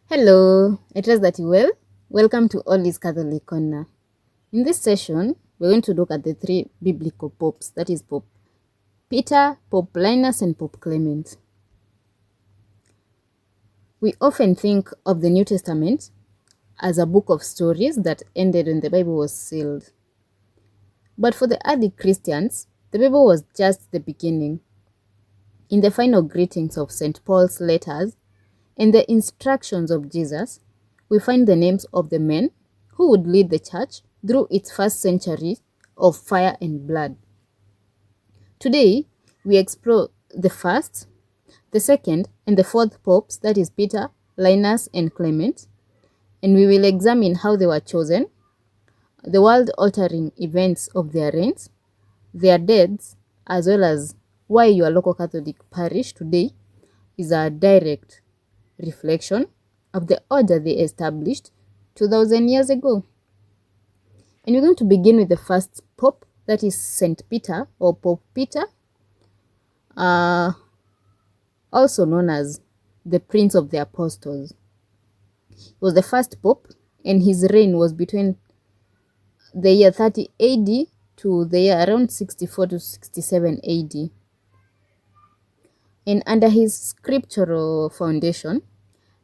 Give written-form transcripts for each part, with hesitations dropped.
Hello, I trust that you well. Welcome to All is Catholic Corner. In this session, we're going to look at the three biblical popes, that is Pope Peter, Pope Linus, and Pope Clement. We often think of the New Testament as a book of stories that ended when the Bible was sealed. But for the early Christians, the Bible was just the beginning. In the final greetings of St. Paul's letters and the instructions of Jesus, we find the names of the men who would lead the church through its first century of fire and blood. Today, we explore the first, the second, and the fourth popes, that is Peter, Linus, and Clement, and we will examine how they were chosen, the world-altering events of their reigns, their deaths, as well as why your local Catholic parish today is a direct reflection of the order they established 2000 years ago. And we're going to begin with the first pope, that is St. Peter or Pope Peter, also known as the Prince of the Apostles. He was the first pope, and his reign was between the year 30 AD to the year around 64 to 67 AD. And under his scriptural foundation,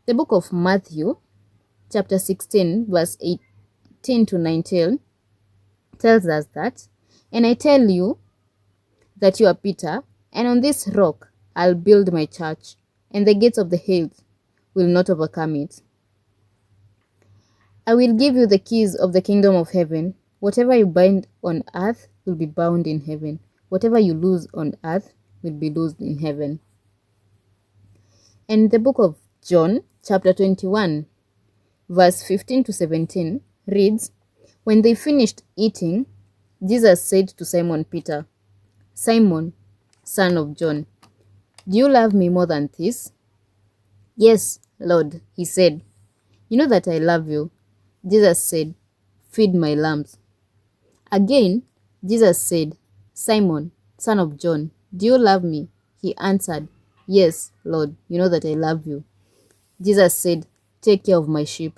the book of Matthew, chapter 16, verse 18 to 19, tells us that, "And I tell you that you are Peter, and on this rock I'll build my church, and the gates of the hell will not overcome it. I will give you the keys of the kingdom of heaven. Whatever you bind on earth will be bound in heaven. Whatever you loose on earth will be loosed in heaven." And the book of John, chapter 21, verse 15 to 17, reads, "When they finished eating, Jesus said to Simon Peter, 'Simon, son of John, do you love me more than this?' 'Yes, Lord,' he said. 'You know that I love you.' Jesus said, 'Feed my lambs.' Again, Jesus said, 'Simon, son of John, do you love me?' He answered, 'Yes, Lord, you know that I love you.' Jesus said, 'Take care of my sheep.'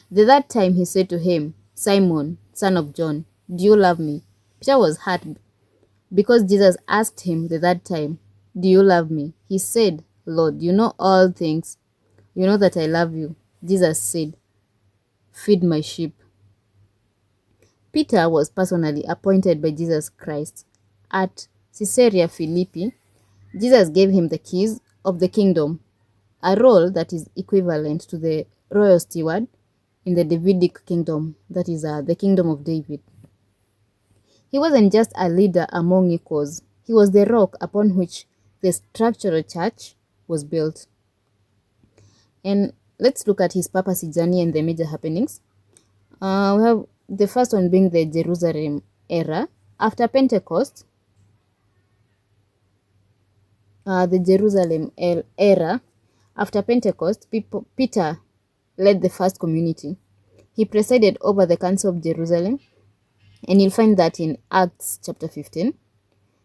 The third time he said to him, 'Simon, son of John, do you love me?' Peter was hurt because Jesus asked him the third time, 'Do you love me?' He said, 'Lord, you know all things. You know that I love you.' Jesus said, 'Feed my sheep.' Peter was personally appointed by Jesus Christ. At Caesarea Philippi, Jesus gave him the keys of the kingdom, a role that is equivalent to the royal steward in the Davidic kingdom, that is the kingdom of David. He wasn't just a leader among equals. He was the rock upon which the structural church was built. And let's look at his papacy journey and the major happenings. We have the first one being the Jerusalem era. After Pentecost, after Pentecost, Peter led the first community. He presided over the Council of Jerusalem, and you'll find that in Acts chapter 15,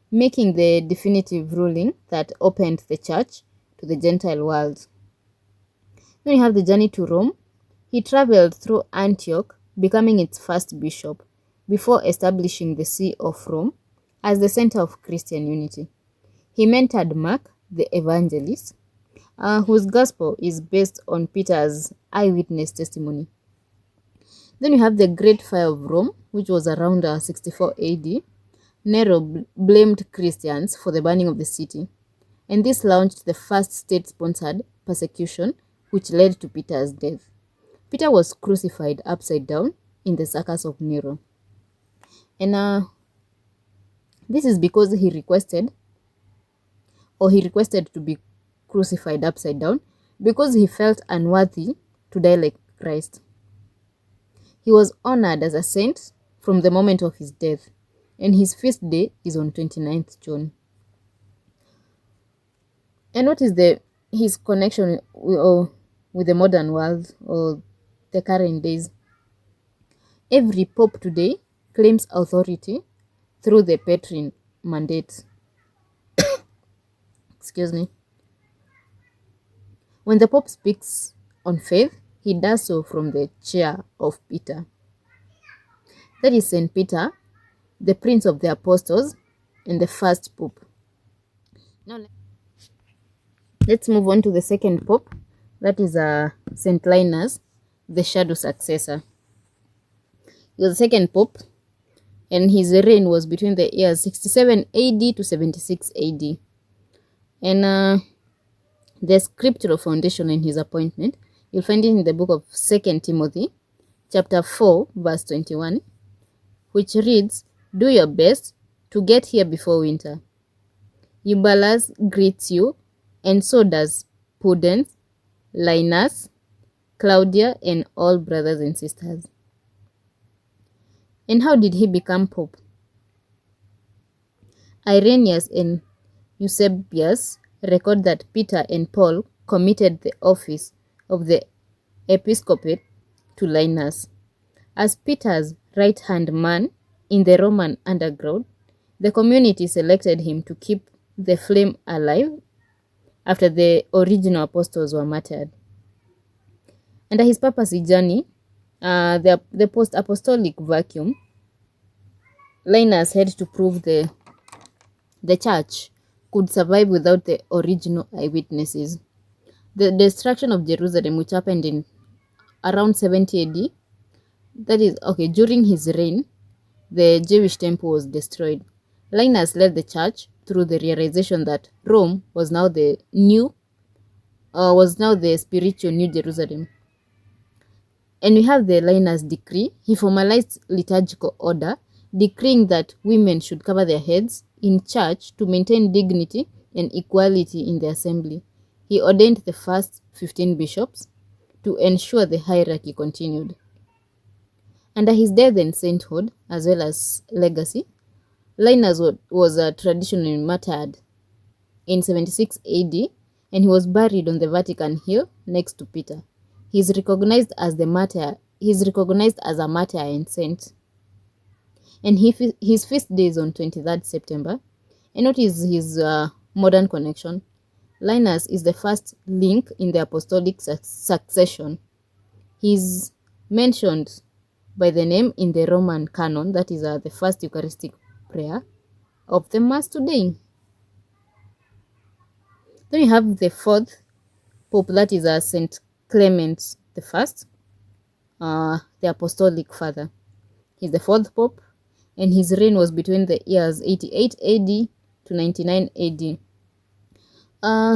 making the definitive ruling that opened the church to the Gentile world. Then you have the journey to Rome. He traveled through Antioch, becoming its first bishop, before establishing the See of Rome as the center of Christian unity. He mentored Mark, the evangelist, whose gospel is based on Peter's eyewitness testimony. Then you have the Great Fire of Rome, which was around 64 AD. Nero blamed Christians for the burning of the city, and this launched the first state-sponsored persecution, which led to Peter's death. Peter was crucified upside down in the circus of Nero. And this is because he requested to be crucified upside down because he felt unworthy to die like Christ. He was honored as a saint from the moment of his death, and his feast day is on 29th June. And what is his connection with the modern world or the current days? Every pope today claims authority through the Petrine mandate. Excuse me. When the pope speaks on faith, he does so from the chair of Peter. That is St. Peter, the Prince of the Apostles and the first Pope. Now let's move on to the second Pope. That is St. Linus, the shadow successor. He was the second Pope, and his reign was between the years 67 AD to 76 AD. And the scriptural foundation in his appointment, you'll find it in the book of 2 Timothy, chapter 4, verse 21, which reads, "Do your best to get here before winter. Eubulus greets you, and so does Pudens, Linus, Claudia, and all brothers and sisters." And how did he become Pope? Irenaeus and Eusebius record that Peter and Paul committed the office of the episcopate to Linus. As Peter's right-hand man in the Roman underground, the community selected him to keep the flame alive after the original apostles were martyred. Under his papacy journey, the post-apostolic vacuum, Linus had to prove the church could survive without the original eyewitnesses. The destruction of Jerusalem, which happened in around 70 AD, that is, during his reign, the Jewish temple was destroyed. Linus led the church through the realization that Rome was now the spiritual New Jerusalem. And we have the Linus decree. He formalized liturgical order, decreeing that women should cover their heads in church to maintain dignity and equality in the assembly. He ordained the first 15 bishops to ensure the hierarchy continued. Under his death and sainthood, as well as legacy, Linus was traditionally martyred in 76 AD, and he was buried on the Vatican Hill next to Peter. He is recognized as a martyr and saint. And his feast day is on 23rd September. And what is his modern connection? Linus is the first link in the apostolic succession. He is mentioned by the name in the Roman canon, that is the first Eucharistic prayer of the Mass today. Then we have the fourth Pope, that is St. Clement the First, the Apostolic Father. He's the fourth Pope, and his reign was between the years 88 AD to 99 AD.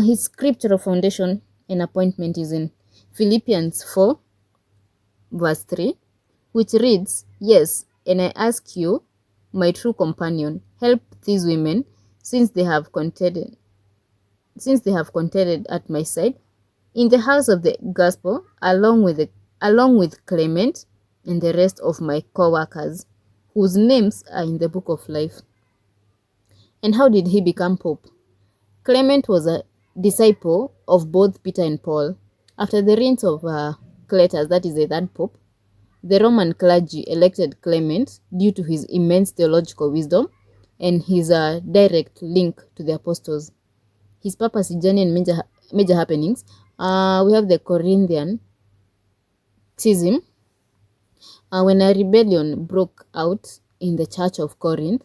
His scriptural foundation and appointment is in Philippians 4, verse 3, which reads, "Yes, and I ask you, my true companion, help these women, since they have contended at my side in the house of the gospel, along with Clement and the rest of my co-workers, whose names are in the book of life." And how did he become Pope? Clement was a disciple of both Peter and Paul. After the reigns of Cletus, that is the third Pope, the Roman clergy elected Clement due to his immense theological wisdom and his direct link to the apostles. His papacy journey and major happenings, we have the Corinthian schism, when a rebellion broke out in the Church of Corinth.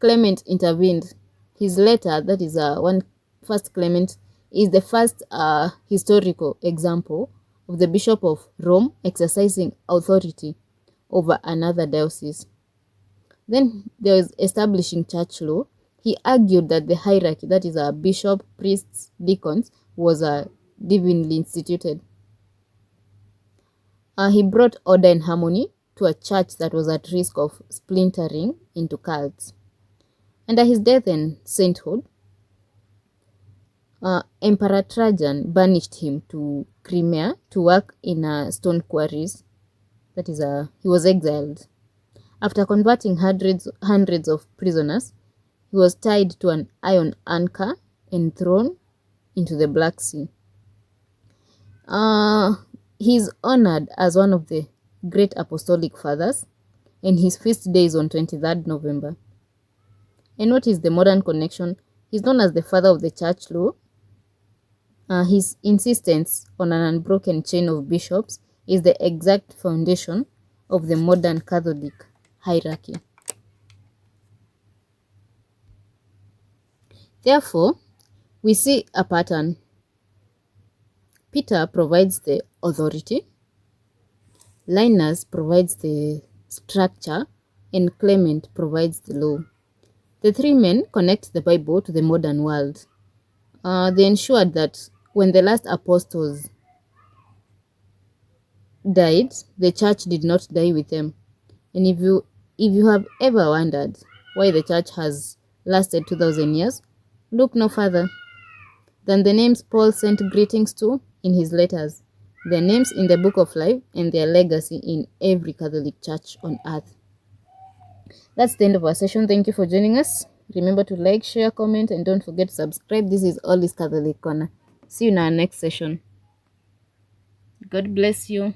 Clement intervened. His letter, that is 1 Clement, is the first historical example of the Bishop of Rome exercising authority over another diocese. Then there was establishing church law. He argued that the hierarchy, that is bishop, priests, deacons, was divinely instituted. He brought order and harmony to a church that was at risk of splintering into cults. Under his death and sainthood, Emperor Trajan banished him to Crimea to work in stone quarries. That is, he was exiled. After converting hundreds of prisoners, he was tied to an iron anchor and thrown into the Black Sea. He is honored as one of the great apostolic fathers, and his feast day is on 23rd November. And what is the modern connection? He's known as the father of the church law, His insistence on an unbroken chain of bishops is the exact foundation of the modern Catholic hierarchy. Therefore, we see a pattern. Peter provides the authority, Linus provides the structure, and Clement provides the law. The three men connect the Bible to the modern world. They ensured that when the last apostles died, the church did not die with them. And if you have ever wondered why the church has lasted 2000 years, look no further than the names Paul sent greetings to in his letters, their names in the book of life, and their legacy in every Catholic church on earth. That's the end of our session. Thank you for joining us. Remember to like, share, comment, and don't forget to subscribe. This is All is Catholic Corner. See you in our next session. God bless you.